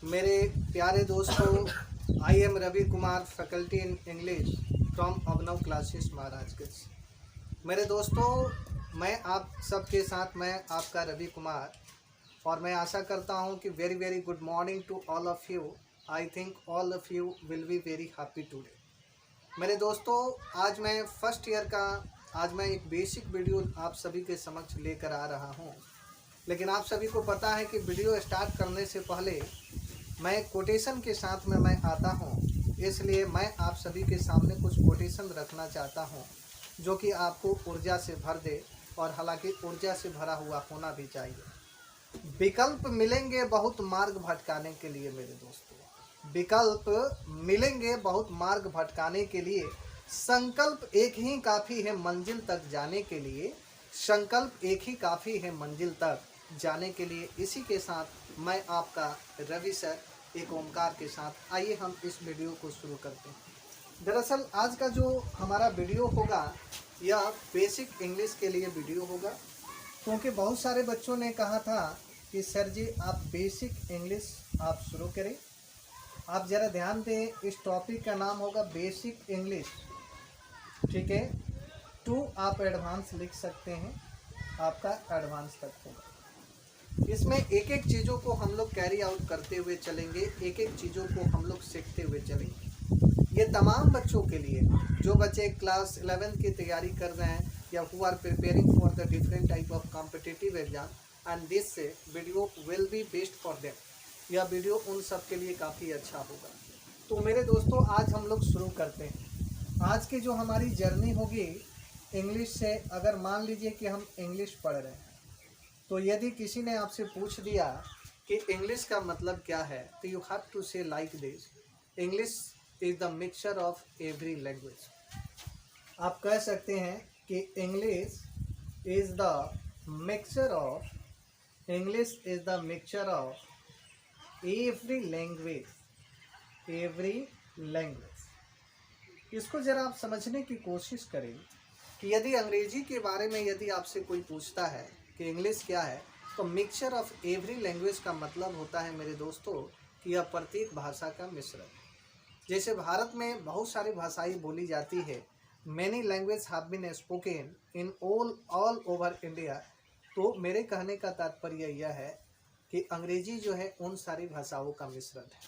मेरे प्यारे दोस्तों, I am Ravi Kumar, faculty in English from Abhinav classes Maharajganj. मेरे दोस्तों, मैं आप सबके साथ मैं आपका रवि कुमार, और मैं आशा करता हूं कि very very good morning to all of you. I think all of you will be very happy today. मेरे दोस्तों, आज मैं फर्स्ट ईयर का मैं एक बेसिक वीडियो आप सभी के समक्ष लेकर आ रहा हूं। लेकिन आप सभी को पता है कि वीडियो स्टार्ट करने से पहले मैं कोटेशन के साथ में मैं आता हूं, इसलिए मैं आप सभी के सामने कुछ कोटेशन रखना चाहता हूं जो कि आपको ऊर्जा से भर दे, और हालांकि ऊर्जा से भरा हुआ होना भी चाहिए। विकल्प मिलेंगे बहुत मार्ग भटकाने के लिए मेरे दोस्तों, विकल्प मिलेंगे बहुत मार्ग भटकाने के लिए, संकल्प एक ही काफ़ी है मंजिल तक जाने के लिए, संकल्प एक ही काफ़ी है मंजिल तक जाने के लिए। इसी के साथ मैं आपका रवि सर एक ओमकार के साथ आइए हम इस वीडियो को शुरू करते हैं। दरअसल आज का जो हमारा वीडियो होगा यह बेसिक इंग्लिश के लिए वीडियो होगा, क्योंकि बहुत सारे बच्चों ने कहा था कि सर जी आप बेसिक इंग्लिश आप शुरू करें। आप ज़रा ध्यान दें, इस टॉपिक का नाम होगा बेसिक इंग्लिश, ठीक है। टू आप एडवांस लिख सकते हैं, आपका एडवांस तक होगा। इसमें एक एक चीज़ों को हम लोग कैरी आउट करते हुए चलेंगे, एक एक चीज़ों को हम लोग सीखते हुए चलेंगे। ये तमाम बच्चों के लिए जो बच्चे क्लास 11 की तैयारी कर रहे हैं या who are preparing for the different type of competitive exam, and this video will be best for them. यह वीडियो उन सब के लिए काफ़ी अच्छा होगा। तो मेरे दोस्तों, आज हम लोग शुरू करते हैं। आज की जो हमारी जर्नी होगी इंग्लिश से, अगर मान लीजिए कि हम इंग्लिश पढ़ रहे हैं, तो यदि किसी ने आपसे पूछ दिया कि इंग्लिश का मतलब क्या है, तो you have to say like this, English is the mixture of every language. आप कह सकते हैं कि English is the mixture of, English is the mixture of every language, every language. इसको जरा आप समझने की कोशिश करें कि यदि अंग्रेजी के बारे में यदि आपसे कोई पूछता है कि इंग्लिश क्या है, तो मिक्सचर ऑफ एवरी लैंग्वेज का मतलब होता है मेरे दोस्तों कि यह प्रत्येक भाषा का मिश्रण। जैसे भारत में बहुत सारी भाषाएं बोली जाती है, many language have been spoken in all over India. तो मेरे कहने का तात्पर्य यह है कि अंग्रेजी जो है उन सारी भाषाओं का मिश्रण है।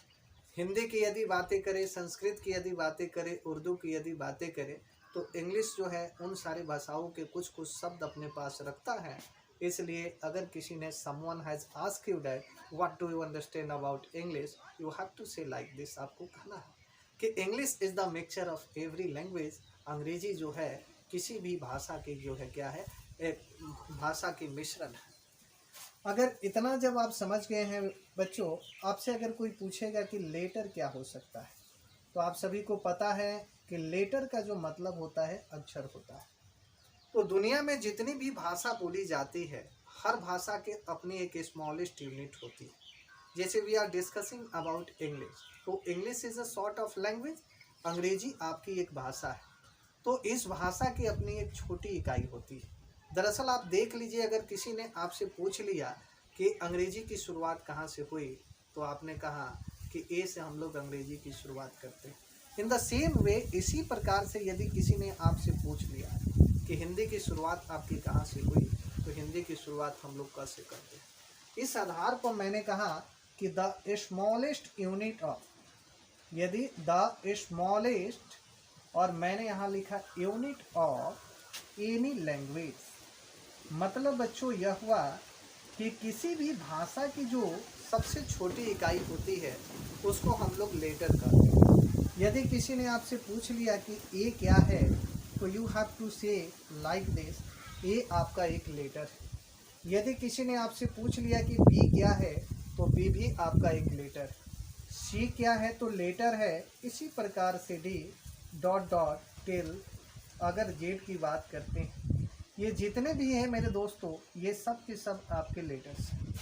हिंदी की यदि बातें करें, संस्कृत की यदि बातें करें, उर्दू की यदि बातें करें, तो इंग्लिश जो है उन सारी भाषाओं के कुछ कुछ शब्द अपने पास रखता है। इसलिए अगर किसी ने someone has ask you that what do you understand about English, you have to say like this. आपको कहना है कि English is the mixture of every language. अंग्रेजी जो है किसी भी भाषा की जो है क्या है, एक भाषा की मिश्रण है। अगर इतना जब आप समझ गए हैं बच्चों, आपसे अगर कोई पूछेगा कि लेटर क्या हो सकता है, तो आप सभी को पता है कि लेटर का जो मतलब होता है अक्षर होता है। तो दुनिया में जितनी भी भाषा बोली जाती है, हर भाषा के अपनी एक स्मॉलेस्ट यूनिट होती है। जैसे we are discussing about English, तो English is a sort of language, अंग्रेजी आपकी एक भाषा है। तो इस भाषा की अपनी एक छोटी इकाई होती है। दरअसल आप देख लीजिए, अगर किसी ने आपसे पूछ लिया कि अंग्रेजी की शुरुआत कहाँ से हुई, तो आपने कहा कि ए से हम लोग अंग्रेजी की शुरुआत करते हैं। इन द सेम वे, इसी प्रकार से यदि किसी ने आपसे पूछ लिया कि हिंदी की शुरुआत आपकी कहाँ से हुई, तो हिंदी की शुरुआत हम लोग कैसे करते हैं। इस आधार पर मैंने कहा कि द स्मॉलेस्ट यूनिट ऑफ, यदि द स्मॉलेस्ट, और मैंने यहाँ लिखा यूनिट ऑफ एनी लैंग्वेज, मतलब बच्चों यह हुआ कि किसी भी भाषा की जो सबसे छोटी इकाई होती है उसको हम लोग लेटर कहते हैं। यदि किसी ने आपसे पूछ लिया कि ए क्या है, तो you have to say like this, ए आपका एक लेटर है। यदि किसी ने आपसे पूछ लिया कि बी क्या है, तो बी भी आपका एक लेटर है। सी क्या है, तो लेटर है। इसी प्रकार से डी डॉट डॉट टिल, अगर जेड की बात करते हैं, ये जितने भी हैं मेरे दोस्तों, ये सब के सब आपके लेटर्स हैं।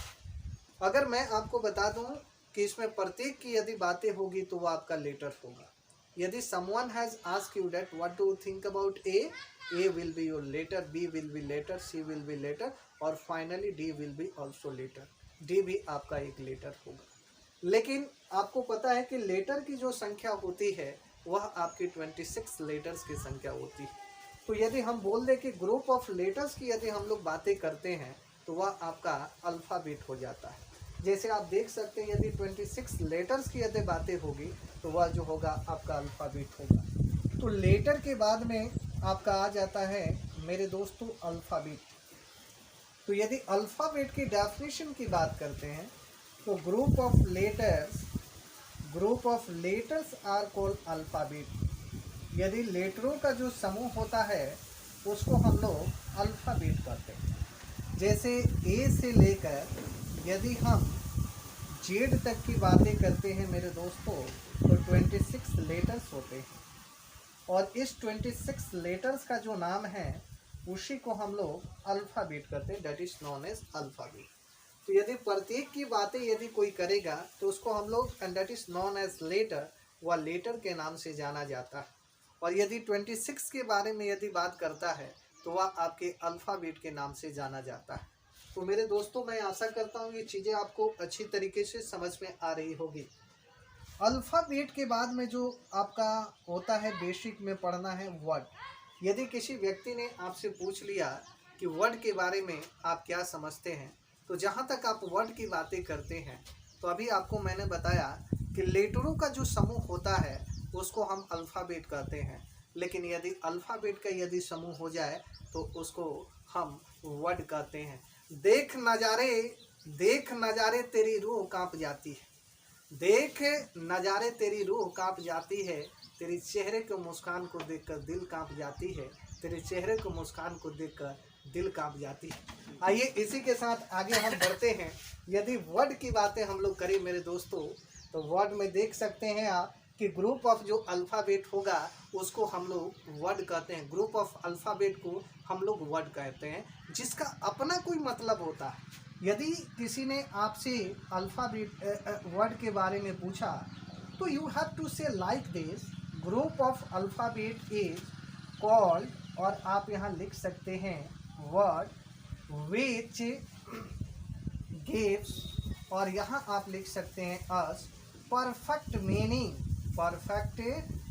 अगर मैं आपको बता दूं कि इसमें प्रत्येक की यदि बातें होगी तो वो आपका लेटर होगा। यदि someone has ask you that what do you think about A, A will be your letter, B will be letter, C will be letter, और finally D will be also letter. D भी आपका एक letter होगा। लेकिन आपको पता है कि लेटर की जो संख्या होती है वह आपकी 26 लेटर्स की संख्या होती है। तो यदि हम बोल दें कि ग्रुप ऑफ लेटर्स की यदि हम लोग बातें करते हैं तो वह आपका अल्फ़ाबेट हो जाता है। जैसे आप देख सकते हैं यदि 26 लेटर्स की यदि बातें होगी तो वह जो होगा आपका अल्फ़ाबेट होगा। तो लेटर के बाद में आपका आ जाता है मेरे दोस्तों अल्फ़ाबेट। तो यदि अल्फ़ाबेट की डेफिनेशन की बात करते हैं तो group of letters are called alphabet. यदि लेटरों का जो समूह होता है उसको हम लोग अल्फ़ाबेट कहते हैं। जैसे ए से लेकर यदि हम जेड तक की बातें करते हैं मेरे दोस्तों तो 26 लेटर्स होते हैं, और इस 26 लेटर्स का जो नाम है उसी को हम लोग अल्फ़ाबेट करते हैं, that is known as alphabet. तो यदि प्रत्येक की बातें यदि कोई करेगा तो उसको हम लोग that is known as letter, वह लेटर के नाम से जाना जाता है। और यदि 26 के बारे में यदि बात करता है तो वह आपके अल्फ़ाबेट के नाम से जाना जाता है। तो मेरे दोस्तों मैं आशा करता हूँ ये चीज़ें आपको अच्छी तरीके से समझ में आ रही होगी। अल्फ़ाबेट के बाद में जो आपका होता है बेसिक में पढ़ना है वर्ड। यदि किसी व्यक्ति ने आपसे पूछ लिया कि वर्ड के बारे में आप क्या समझते हैं, तो जहाँ तक आप वर्ड की बातें करते हैं तो अभी आपको मैंने बताया कि लेटरों का जो समूह होता है उसको हम अल्फ़ाबेट कहते हैं, लेकिन यदि अल्फ़ाबेट का यदि समूह हो जाए तो उसको हम वर्ड कहते हैं। देख नज़ारे तेरी रूह कांप जाती है, देख नज़ारे तेरी रूह कांप जाती है, तेरी चेहरे के मुस्कान को देखकर दिल कांप जाती है, तेरे चेहरे के मुस्कान को देखकर दिल कांप जाती है। आइए इसी के साथ आगे हम बढ़ते हैं। यदि वर्ड की बातें हम लोग करें मेरे दोस्तों तो वर्ड में देख सकते हैं आप कि ग्रुप ऑफ जो अल्फ़ाबेट होगा उसको हम लोग वर्ड कहते हैं। ग्रुप ऑफ अल्फ़ाबेट को हम लोग वर्ड कहते हैं जिसका अपना कोई मतलब होता है। यदि किसी ने आपसे अल्फ़ाबेट वर्ड के बारे में पूछा तो you have to say like this, group of alphabet is called, और आप यहाँ लिख सकते हैं वर्ड विच गिव्स, और यहाँ आप लिख सकते हैं अस परफेक्ट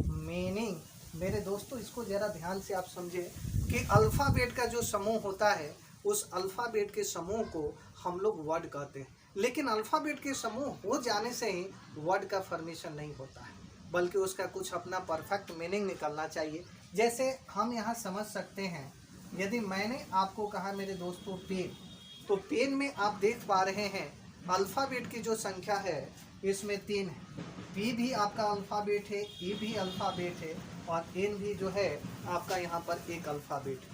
मीनिंग। मेरे दोस्तों इसको ज़रा ध्यान से आप समझें कि अल्फ़ाबेट का जो समूह होता है उस अल्फ़ाबेट के समूह को हम लोग वर्ड कहते हैं, लेकिन अल्फ़ाबेट के समूह हो जाने से ही वर्ड का फॉर्मेशन नहीं होता है, बल्कि उसका कुछ अपना परफेक्ट मीनिंग निकलना चाहिए। जैसे हम यहाँ समझ सकते हैं, यदि मैंने आपको कहा मेरे दोस्तों पेन, तो पेन में आप देख पा रहे हैं अल्फ़ाबेट की जो संख्या है इसमें 3 है। पी भी आपका अल्फ़ाबेट है, ई भी अल्फ़ाबेट है, और एन भी जो है आपका यहाँ पर एक अल्फ़ाबेट है।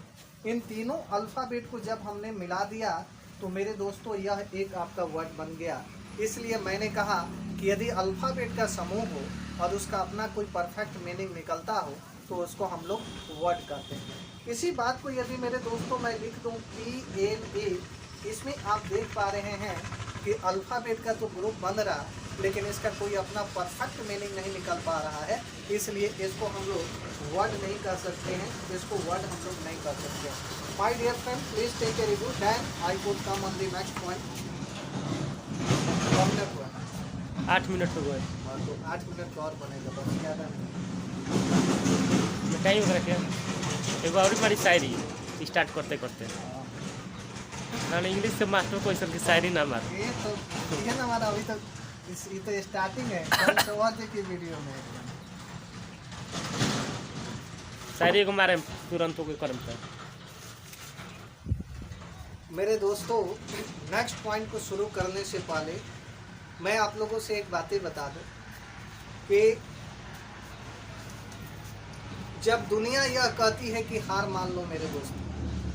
इन तीनों अल्फ़ाबेट को जब हमने मिला दिया तो मेरे दोस्तों यह एक आपका वर्ड बन गया। इसलिए मैंने कहा कि यदि अल्फ़ाबेट का समूह हो और उसका अपना कोई परफेक्ट मीनिंग निकलता हो तो उसको हम लोग वर्ड कहते हैं। इसी बात को यदि मेरे दोस्तों मैं लिख दूँ PNA, इसमें आप देख पा रहे हैं कि अल्फ़ाबेट का तो ग्रुप बन रहा, लेकिन इसका कोई अपना परफेक्ट मीनिंग नहीं निकल पा रहा है, इसलिए इसको हम लोग वर्ड नहीं कर सकते हैं, इसको वर्ड हम लोग नहीं कर सकते हैं। My dear friend, please take a review, then I could come on the next point. 8 minute हो गए। हाँ, तो 8 मिनट और बनेगा, बस ज़्यादा नहीं। टाइम रखे एगो और हमारी शायरी स्टार्ट करते करते ना इंग्लिश के मास्टर को ऐसा की शायरी ना मार ये तो ये ना हमारा अभी तक ये तो स्टार्टिंग है, कल से और देखिए वीडियो में शायरी को मारे तुरंत हो गए करम था। मेरे दोस्तों नेक्स्ट पॉइंट को शुरू करने से पहले मैं आप लोगों से एक बातें बता दूं कि जब दुनिया यह कहती है कि हार मान लो मेरे दोस्तों,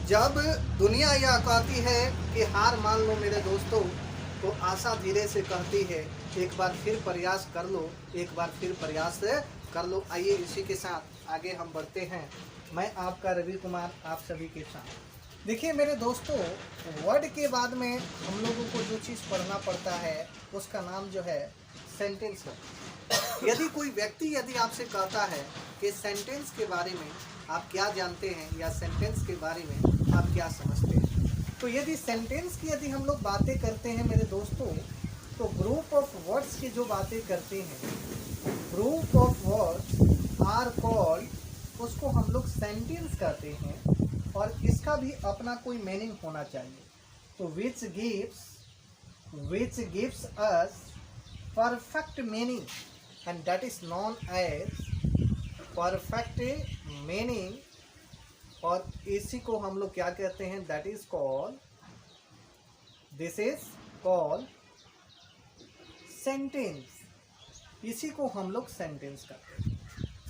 जब दुनिया यह कहती है कि हार मान लो मेरे दोस्तों, तो आशा धीरे से कहती है एक बार फिर प्रयास कर लो, एक बार फिर प्रयास कर लो। आइए इसी के साथ आगे हम बढ़ते हैं। मैं आपका रवि कुमार आप सभी के साथ। देखिए मेरे दोस्तों, वर्ड के बाद में हम लोगों को जो चीज़ पढ़ना पड़ता है उसका नाम जो है सेंटेंस है। यदि कोई व्यक्ति यदि आपसे कहता है कि सेंटेंस के बारे में आप क्या जानते हैं या सेंटेंस के बारे में आप क्या समझते हैं, तो यदि सेंटेंस की यदि हम लोग बातें करते हैं मेरे दोस्तों, तो ग्रुप ऑफ वर्ड्स की जो बातें करते हैं, group of words are called, उसको हम लोग सेंटेंस कहते हैं और इसका भी अपना कोई मीनिंग होना चाहिए। तो which gives us perfect meaning and that is known as perfect meaning, और इसी को हम लोग क्या कहते हैं, that is called, this is called sentence. इसी को हम लोग सेंटेंस कहते हैं।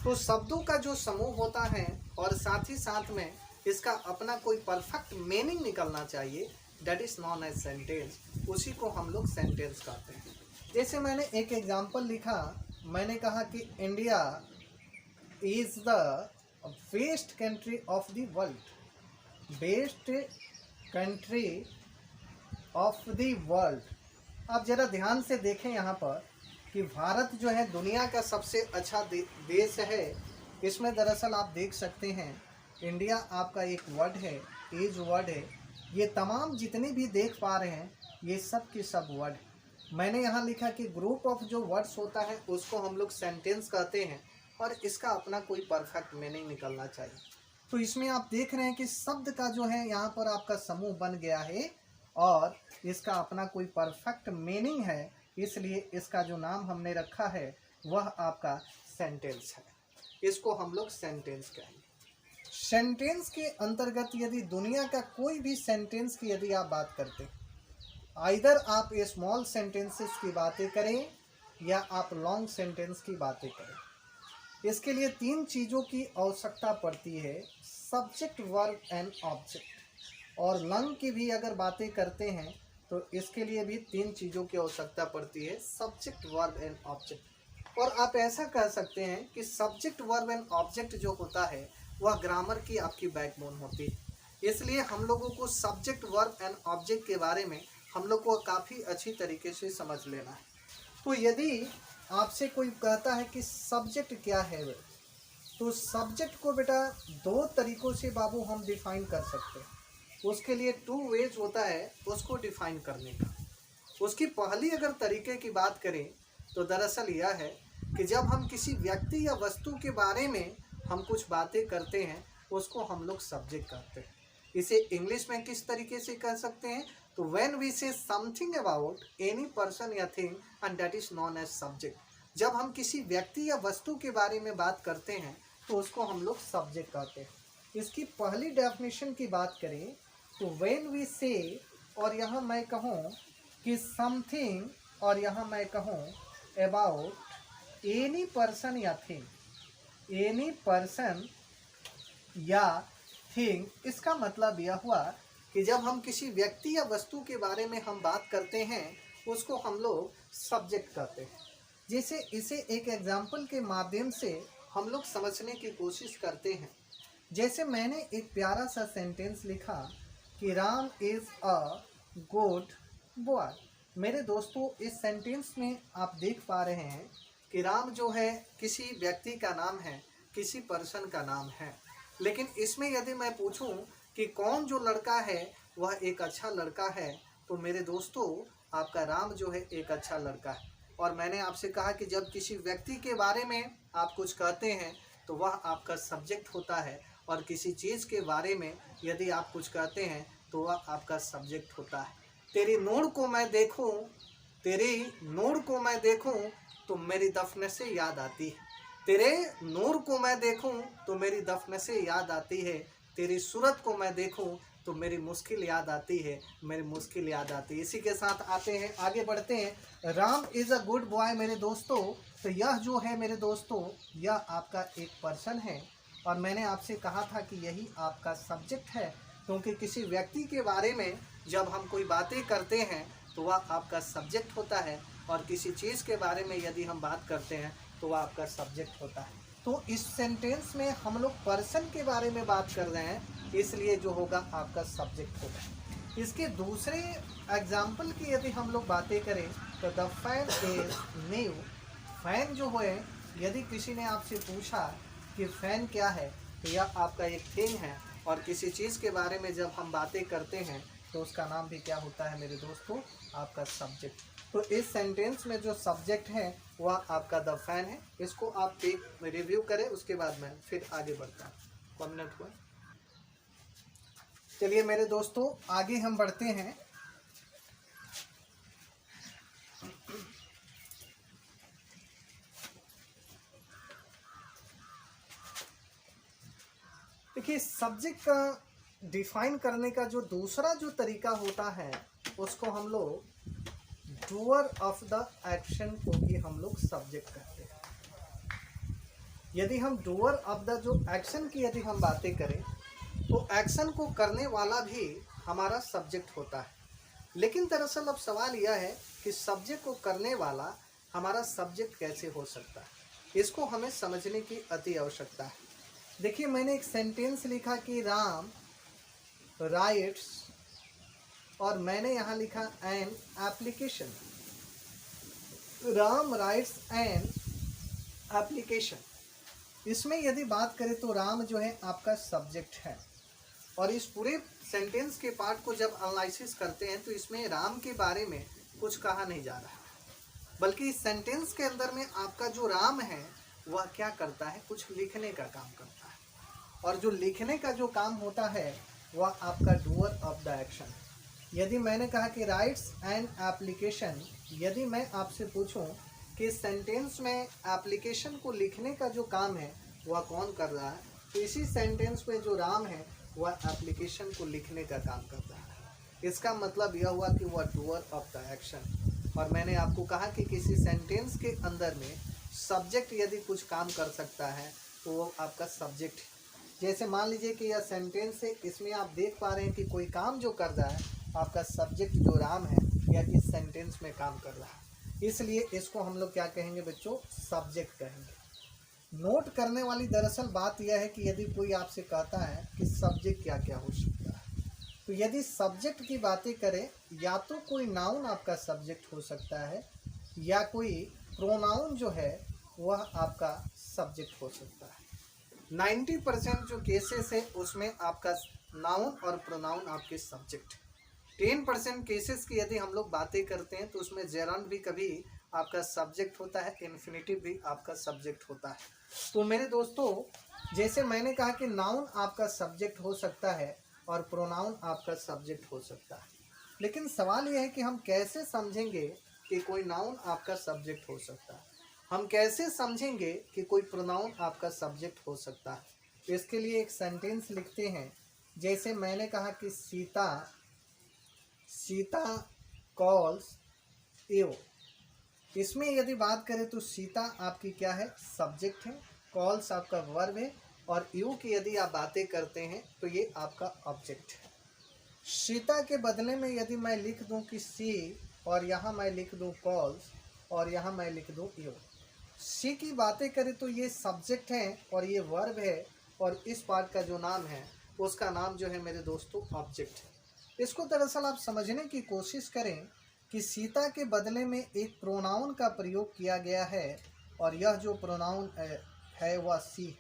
तो शब्दों का जो समूह होता है और साथ ही साथ में इसका अपना कोई परफेक्ट मीनिंग निकलना चाहिए, that is known as sentence, उसी को हम लोग सेंटेंस कहते हैं। जैसे मैंने एक एग्जांपल लिखा, मैंने कहा कि India is the best country of the world, best country of the world. आप जरा ध्यान से देखें यहाँ पर कि भारत जो है दुनिया का सबसे अच्छा देश है। इसमें दरअसल आप देख सकते हैं इंडिया आपका एक वर्ड है, एज वर्ड है। ये तमाम जितने भी देख पा रहे हैं ये सब के सब वर्ड है। मैंने यहाँ लिखा कि ग्रुप ऑफ जो वर्ड्स होता है उसको हम लोग सेंटेंस कहते हैं और इसका अपना कोई परफेक्ट मीनिंग निकलना चाहिए। तो इसमें आप देख रहे हैं कि शब्द का जो है यहाँ पर आपका समूह बन गया है और इसका अपना कोई परफेक्ट मीनिंग है, इसलिए इसका जो नाम हमने रखा है वह आपका सेंटेंस है। इसको हम लोग सेंटेंस कहेंगे। सेंटेंस के अंतर्गत यदि दुनिया का कोई भी सेंटेंस की यदि आप बात करते हैं, आइदर आप स्मॉल सेंटेंसेस की बातें करें या आप लॉन्ग सेंटेंस की बातें करें, इसके लिए तीन चीज़ों की आवश्यकता पड़ती है, सब्जेक्ट, वर्ब एंड ऑब्जेक्ट। और लंग की भी अगर बातें करते हैं तो इसके लिए भी तीन चीज़ों की आवश्यकता पड़ती है, सब्जेक्ट, वर्ब एंड ऑब्जेक्ट। और आप ऐसा कह सकते हैं कि सब्जेक्ट, वर्ब एंड ऑब्जेक्ट जो होता है वह ग्रामर की आपकी बैकबोन होती है। इसलिए हम लोगों को सब्जेक्ट, वर्ब एंड ऑब्जेक्ट के बारे में हम लोग को काफ़ी अच्छी तरीके से समझ लेना है। तो यदि आपसे कोई कहता है कि सब्जेक्ट क्या है, तो सब्जेक्ट को बेटा दो तरीक़ों से बाबू हम डिफाइन कर सकते हैं। उसके लिए 2 वेज होता है उसको डिफाइन करने का। उसकी पहली अगर तरीके की बात करें तो दरअसल यह है कि जब हम किसी व्यक्ति या वस्तु के बारे में हम कुछ बातें करते हैं उसको हम लोग सब्जेक्ट कहते हैं। इसे इंग्लिश में किस तरीके से कह सकते हैं, तो when we say something about any person या thing and that is known as subject. जब हम किसी व्यक्ति या वस्तु के बारे में बात करते हैं तो उसको हम लोग सब्जेक्ट कहते हैं। इसकी पहली डेफिनेशन की बात करें तो व्हेन वी से, और यहाँ मैं कहूँ कि समथिंग, और यहाँ मैं कहूँ अबाउट एनी पर्सन या थिंग, एनी पर्सन या थिंग, इसका मतलब यह हुआ कि जब हम किसी व्यक्ति या वस्तु के बारे में हम बात करते हैं उसको हम लोग सब्जेक्ट कहते हैं। जैसे इसे एक एग्जाम्पल के माध्यम से हम लोग समझने की कोशिश करते हैं। जैसे मैंने एक प्यारा सा सेंटेंस लिखा कि Ram is a good boy. मेरे दोस्तों इस सेंटेंस में आप देख पा रहे हैं कि राम जो है किसी व्यक्ति का नाम है, किसी पर्सन का नाम है। लेकिन इसमें यदि मैं पूछूं कि कौन जो लड़का है वह एक अच्छा लड़का है, तो मेरे दोस्तों आपका राम जो है एक अच्छा लड़का है। और मैंने आपसे कहा कि जब किसी व्यक्ति के बारे में आप कुछ कहते हैं तो वह आपका सब्जेक्ट होता है, और किसी चीज़ के बारे में यदि आप कुछ कहते हैं तो वह आपका सब्जेक्ट होता है। तेरी नूर को मैं देखूं, तेरी नूर को मैं देखूं तो मेरी दफन से याद आती है। तेरे नूर को मैं देखूं तो मेरी दफन से याद आती है। तेरी सूरत को मैं देखूं तो मेरी मुश्किल याद आती है, मेरी मुश्किल याद आती है। इसी के साथ आते हैं, आगे बढ़ते हैं। Ram is a good boy मेरे दोस्तों, तो यह जो है मेरे दोस्तों यह आपका एक पर्सन है, और मैंने आपसे कहा था कि यही आपका सब्जेक्ट है, क्योंकि किसी व्यक्ति के बारे में जब हम कोई बातें करते हैं तो वह आपका सब्जेक्ट होता है, और किसी चीज़ के बारे में यदि हम बात करते हैं तो वह आपका सब्जेक्ट होता है। तो इस सेंटेंस में हम लोग पर्सन के बारे में बात कर रहे हैं, इसलिए जो होगा आपका सब्जेक्ट होगा। इसके दूसरे एग्जाम्पल की यदि हम लोग बातें करें तो the fan is new. Fan जो है, यदि किसी ने आपसे पूछा कि फ़ैन क्या है तो यह आपका एक थिंग है, और किसी चीज़ के बारे में जब हम बातें करते हैं तो उसका नाम भी क्या होता है मेरे दोस्तों, आपका सब्जेक्ट। तो इस सेंटेंस में जो सब्जेक्ट है वह आपका द फैन है। इसको आप एक रिव्यू करें, उसके बाद मैं फिर आगे बढ़ता हूँ। 1 मिनट हुआ। चलिए मेरे दोस्तों आगे हम बढ़ते हैं। देखिए सब्जेक्ट का डिफाइन करने का जो दूसरा जो तरीका होता है उसको हम लोग डूअर ऑफ द एक्शन को भी हम लोग सब्जेक्ट कहते हैं। यदि हम डूअर ऑफ द जो एक्शन की यदि हम बातें करें तो एक्शन को करने वाला भी हमारा सब्जेक्ट होता है। लेकिन दरअसल अब सवाल यह है कि सब्जेक्ट को करने वाला हमारा सब्जेक्ट कैसे हो सकता है, इसको हमें समझने की अति आवश्यकता है। देखिए मैंने एक सेंटेंस लिखा कि राम राइट्स, और मैंने यहाँ लिखा an application. Ram rights an application, इसमें यदि बात करें तो राम जो है आपका सब्जेक्ट है, और इस पूरे सेंटेंस के पार्ट को जब एनालिसिस करते हैं तो इसमें राम के बारे में कुछ कहा नहीं जा रहा है, बल्कि इस सेंटेंस के अंदर में आपका जो राम है वह क्या करता है, कुछ लिखने का काम करता है। और जो लिखने का जो काम होता है वह आपका डूअर ऑफ द एक्शन। यदि मैंने कहा कि राइट्स एन एप्लीकेशन, यदि मैं आपसे पूछूं कि सेंटेंस में एप्लीकेशन को लिखने का जो काम है वह कौन कर रहा है, तो इसी सेंटेंस में जो राम है वह एप्लीकेशन को लिखने का काम कर रहा है। इसका मतलब यह हुआ कि वह डूअर ऑफ द एक्शन। और मैंने आपको कहा कि किसी सेंटेंस के अंदर में सब्जेक्ट यदि कुछ काम कर सकता है तो वो आपका सब्जेक्ट है। जैसे मान लीजिए कि यह सेंटेंस है, इसमें आप देख पा रहे हैं कि कोई काम जो कर रहा है आपका सब्जेक्ट जो राम है यह इस सेंटेंस में काम कर रहा है, इसलिए इसको हम लोग क्या कहेंगे बच्चों, सब्जेक्ट कहेंगे। नोट करने वाली दरअसल बात यह है कि यदि कोई आपसे कहता है कि सब्जेक्ट क्या क्या हो सकता है, तो यदि सब्जेक्ट की बातें करें या तो कोई नाउन आपका सब्जेक्ट हो सकता है या कोई प्रोनाउन जो है वह आपका सब्जेक्ट हो सकता है। 90% जो केसेस है उसमें आपका नाउन और प्रोनाउन आपके सब्जेक्ट। 10% केसेस की यदि हम लोग बातें करते हैं तो उसमें जेरंड भी कभी आपका सब्जेक्ट होता है, इन्फिनिटिव भी आपका सब्जेक्ट होता है। तो मेरे दोस्तों जैसे मैंने कहा कि नाउन आपका सब्जेक्ट हो सकता है और प्रोनाउन आपका सब्जेक्ट हो सकता है, लेकिन सवाल यह है कि हम कैसे समझेंगे कि कोई नाउन आपका सब्जेक्ट हो सकता है, हम कैसे समझेंगे कि कोई प्रोनाउन आपका सब्जेक्ट हो सकता है। इसके लिए एक सेंटेंस लिखते हैं। जैसे मैंने कहा कि सीता कॉल्स यू, इसमें यदि बात करें तो सीता आपकी क्या है, सब्जेक्ट है, कॉल्स आपका वर्ब है, और यू की यदि आप बातें करते हैं तो ये आपका ऑब्जेक्ट है। सीता के बदले में यदि मैं लिख दूं कि सी, और यहाँ मैं लिख दूं कॉल्स, और यहाँ मैं लिख दूं यू, सी की बातें करें तो ये सब्जेक्ट है और ये वर्ब है, और इस पार्ट का जो नाम है उसका नाम जो है मेरे दोस्तों ऑब्जेक्ट है। इसको दरअसल आप समझने की कोशिश करें कि सीता के बदले में एक प्रोनाउन का प्रयोग किया गया है, और यह जो प्रोनाउन है वह सी।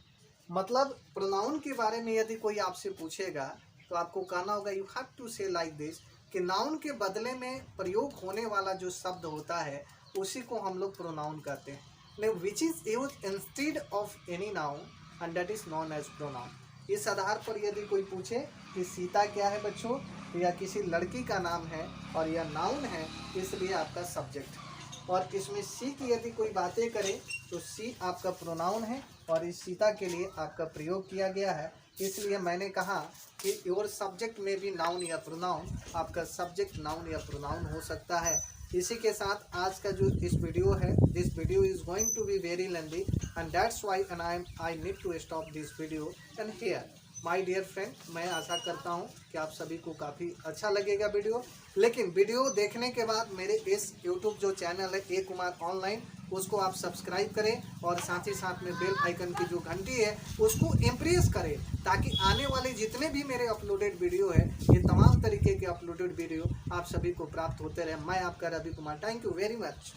मतलब प्रोनाउन के बारे में यदि कोई आपसे पूछेगा तो आपको कहना होगा you have to say like this, कि नाउन के बदले में प्रयोग होने वाला जो शब्द होता है उसी को हम लोग प्रोनाउन कहते हैं, which is use instead of any noun and that is known as pronoun. इस आधार पर यदि कोई पूछे कि सीता क्या है बच्चों, तो यह किसी लड़की का नाम है और यह नाउन है, इसलिए आपका सब्जेक्ट। और इसमें सी की यदि कोई बातें करे तो सी आपका प्रोनाउन है और इस सीता के लिए आपका प्रयोग किया गया है, इसलिए मैंने कहा कि योर सब्जेक्ट में भी नाउन या प्रोनाउन, आपका सब्जेक्ट नाउन या प्रोनाउन हो सकता है। इसी के साथ आज का जो इस वीडियो है, this video is going to be very lengthy and that's why and I need to stop this video and here my dear friend. मैं आशा करता हूं कि आप सभी को काफ़ी अच्छा लगेगा वीडियो, लेकिन वीडियो देखने के बाद मेरे इस यूट्यूब जो चैनल है ए कुमार ऑनलाइन, उसको आप सब्सक्राइब करें और साथ ही साथ में बेल आइकन की जो घंटी है उसको इम्प्रेस करें, ताकि आने वाले जितने भी मेरे अपलोडेड वीडियो है, ये तमाम तरीके के अपलोडेड वीडियो आप सभी को प्राप्त होते रहे। मैं आपका Ravi Kumar, thank you very much.